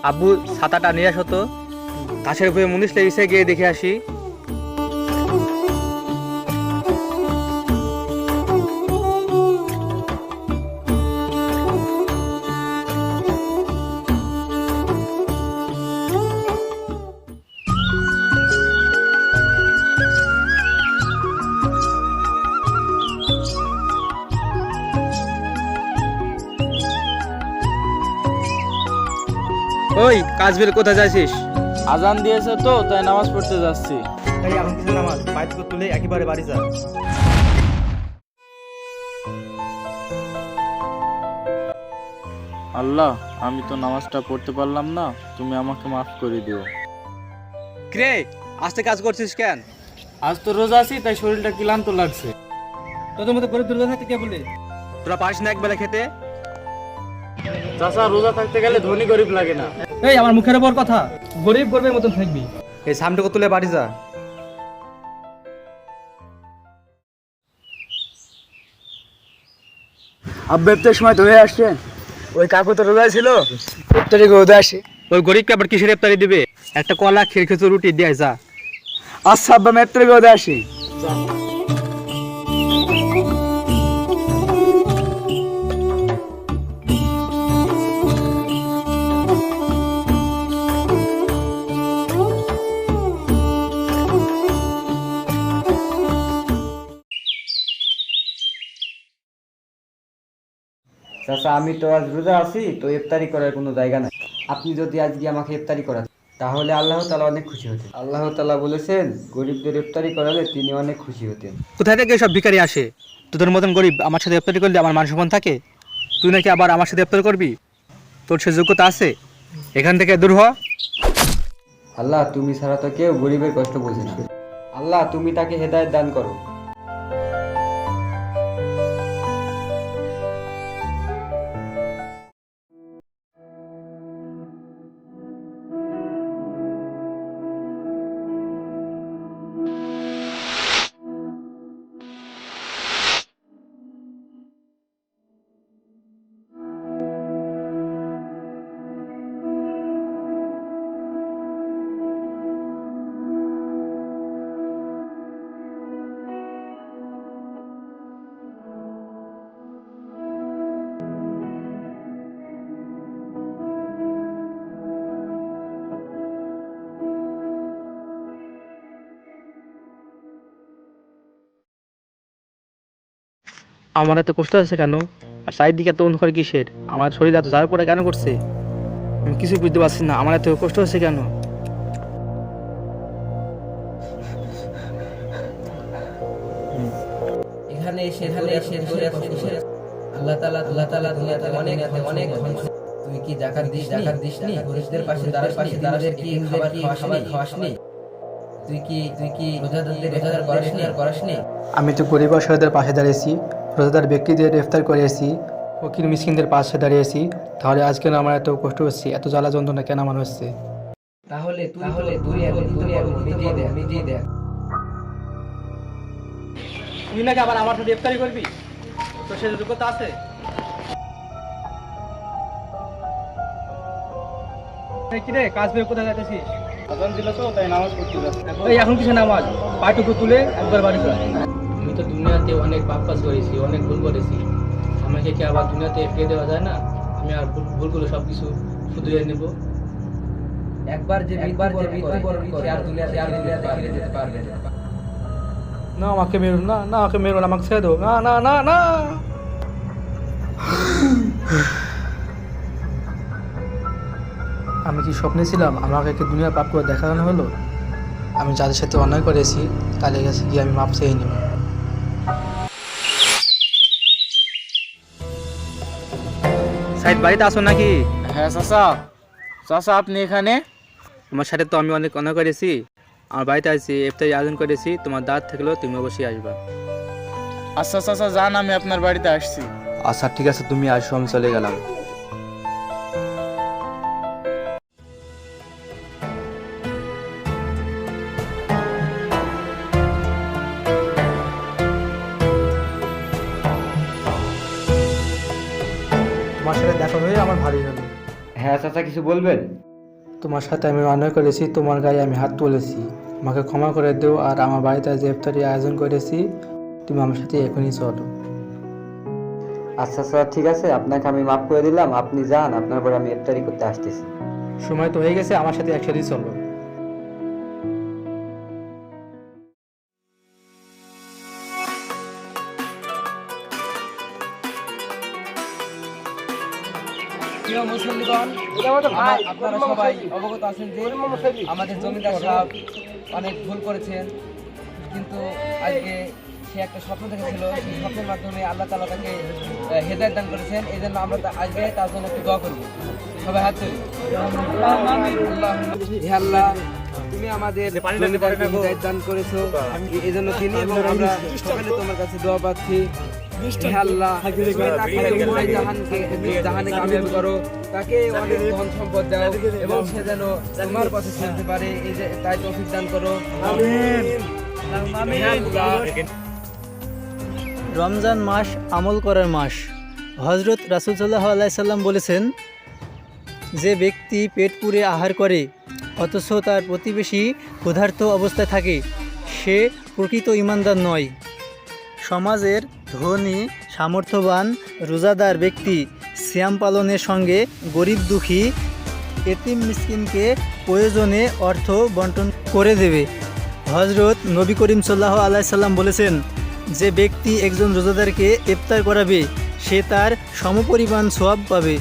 আব্বু ছাতাটা নিয়ে আসো তো, ঘাসের উপরে মুনিশ লেগেছে, গিয়ে দেখে আসি। ওই কাজ বের কোথায় যাচ্ছিস? আজান দিয়েছে তো, তাই নামাজ পড়তে যাচ্ছি। এই এখন কিছু নামাজ বাইক তুলে একেবারে বাড়ি যা। আল্লাহ, আমি তো নামাজটা পড়তে পারলাম না, তুমি আমাকে মাফ করে দিও। কিরে, আজকে কাজ করছিস কেন? আজ তো রোজা আছি, তাই শরীরটা ক্লান্ত লাগছে। তোদের মতো গরিব দুর্গা থাকতে কে বলে? তোরা পারিস না একবেলা খেতে? চাচা, রোজা থাকতে গেলে ধনী গরিব লাগে না। এই আমার মুখের উপর কথা, গরিব গরিবের মতন থাকবি। এই সামটুকু তুলে বাড়ি যা। আব্বা ইফতারের সময় তো হয়ে আসছে। ওই কাকু তো রোজা ছিল, ইফতারি করে আসে। ওই গরিবকে আবার কিসের ইফতারি দিবে? একটা কলা ক্ষীর খেজুর রুটি দিয়ে যা। আচ্ছা আব্বা, আমি ইফতারি করে আসি। চাচা, আমি তো আজ রোজা আছি, তো ইফতারি করার কোনো জায়গা নাই। আপনি যদি আজকে আমাকে ইফতারি করান, তাহলে আল্লাহ তাআলা অনেক খুশি হতেন। আল্লাহ তাআলা বলেছেন, গরিবদের ইফতারি করালে তিনি অনেক খুশি হতেন। কোথায় থেকে সব ভিখারি আসে? তোদের মতন গরিব আমার সাথে ইফতারি করলে আমার মান সম্মান থাকে? তুই নাকি আবার আমার সাথে ইফতার করবি? তোর সে যোগ্যতা আছে? এখান থেকে দূর হ। আল্লাহ, তুমি ছাড়া তো কেউ গরিবের কষ্ট বোঝে না। আল্লাহ, তুমি তাকে হেদায়েত দান করো। আমার এত কষ্ট আছে কেন? আর চারিদিকে এত অন্ধকার কিসের? আমার শরীর এত জ্বালা পড়া কেন করছে? আমি কিছু বুঝতে পারছি না, আমার এত কষ্ট হচ্ছে কেন? এখানে এসে আল্লাহ তাআলা দুনিয়াতে অনেক তুই কি যাকাত দিসনি? গরিবদের পাশে দাঁড়াস কি খাবার খাওয়াসনি? তুই কি রোজাদারদের করাসনি? আমি তো গরিব অসহায়দের পাশে দাঁড়িয়েছি, রোজাদার ব্যক্তিদের ইফতার করিয়েছি, ফকির মিসকিনদের পাশে দাঁড়িয়েছি। তাহলে আজ কেন আমার এত কষ্ট হচ্ছে, এত জ্বালা যন্ত্রণা কেন আমার হচ্ছে? তাহলে তুই মিটিয়ে দে। তুই নাকি আবার আমার সাথে ইফতারি করবি? তো সে যোগ্যতা আছে? কিরে, কাজ বের কোথায় যাচ্ছিস? আজান দিল তো, তাই নামাজ পড়তে যাচ্ছি। এই এখন কিছু নামাজ পাটুকু তুলে একবার বাড়ি যা। আমি তো দুনিয়াতে অনেক পাপ কাজ করেছি, অনেক ভুল করেছি। আমাকে কি আবার দুনিয়াতে ফিরে দেওয়া যায় না? আমি আর ভুলগুলো সব কিছু শুধরিয়ে নেব। একবার যে আর দুনিয়াতে যেতে পারবে না। না, আমাকে মেরুন না, না আমাকে মেরুন, আমাকে ছেড়ে দাও। না না না না, আমি কি স্বপ্নে ছিলাম? আমাকে কি দুনিয়ার পাপ করে দেখানো হলো? আমি যাদের সাথে অন্যায় করেছি তাদের কাছে গিয়ে আমি মাপ চেয়ে নিব। সাইদ, বাড়িতে আসো নাকি? হ্যাঁ চাচা। চাচা, আপনি এখানে? তোমার সাথে তো আমি অনেক অন্যায় করেছি, আমার বাড়িতে আসছি, ইফতারি আয়োজন করেছি, তোমার দাঁত থাকলেও তুমি অবশ্যই আসবা। আচ্ছা চাচা, যান, আমি আপনার বাড়িতে আসছি। আচ্ছা ঠিক আছে, তুমি আসো, আমি চলে গেলাম। তোমার সাথে দেখা হয়ে আমার ভালোই হলো। হ্যাঁ চাচা, কিছু বলবেন? তোমার সাথে আমি অন্যায় করেছি, তোমার গায়ে আমি হাত তুলেছি, আমাকে ক্ষমা করে দেও। আর আমার বাড়িতে যে ইফতারি আয়োজন করেছি, তুমি আমার সাথে এখনই চলো। আচ্ছা স্যার, ঠিক আছে, আপনাকে আমি মাফ করে দিলাম, আপনি যান, আপনার পরে আমি ইফতারি করতে আসতেছি। সময় তো হয়ে গেছে, আমার সাথে একসাথেই চলো। প্রিয় মুসল্লিগণ, আপনারা সবাই অবগত আছেন যে আমাদের জমিদার সাহেব অনেক ভুল করেছেন, কিন্তু আজকে সে একটা স্বপ্ন দেখেছিল, সেই স্বপ্নের মাধ্যমে আল্লাহ তাআলা তাকে হেদায়েত দান করেছেন। এই জন্য আমরা আজকে তার জন্য একটু দোয়া করব। সবাই হাত তুলি। হে আল্লাহ, তুমি আমাদের জমিদারকে হেদায়েত দান করেছো, এই জন্য তিনি এবং আমরা সকলে তোমার কাছে দোয়া পাচ্ছি। হে আল্লাহ, তুমি তাকে জাহানে কামিয়াব করো, তাকে অনেক ধন সম্পদ দাও এবং সে যেন তোমার পথে চলতে পারে, এই যে তাই তৌফিক দান করো। আমিন আমিন। রমজান মাস আমল করার মাস। হজরত রাসূল সাল্লাল্লাহু আলাইহি সাল্লাম বলেছেন, যে ব্যক্তি পেট পুরে আহার করে অথচ তার প্রতিবেশী ক্ষুধার্ত অবস্থায় থাকে, সে প্রকৃত ঈমানদার নয়। সমাজের ধনী সামর্থ্যবান রোজাদার ব্যক্তি সিয়াম পালনের সঙ্গে গরিব দুঃখী এতিম মিসকিনকে প্রয়োজনে অর্থ বন্টন করে দেবে। হজরত নবী করিম সাল্লাল্লাহু আলাইহি সাল্লাম বলেছেন, যে ব্যক্তি একজন রোজাদারকে ইফতার করাবে, সে তার সমপরিমাণ সওয়াব পাবে।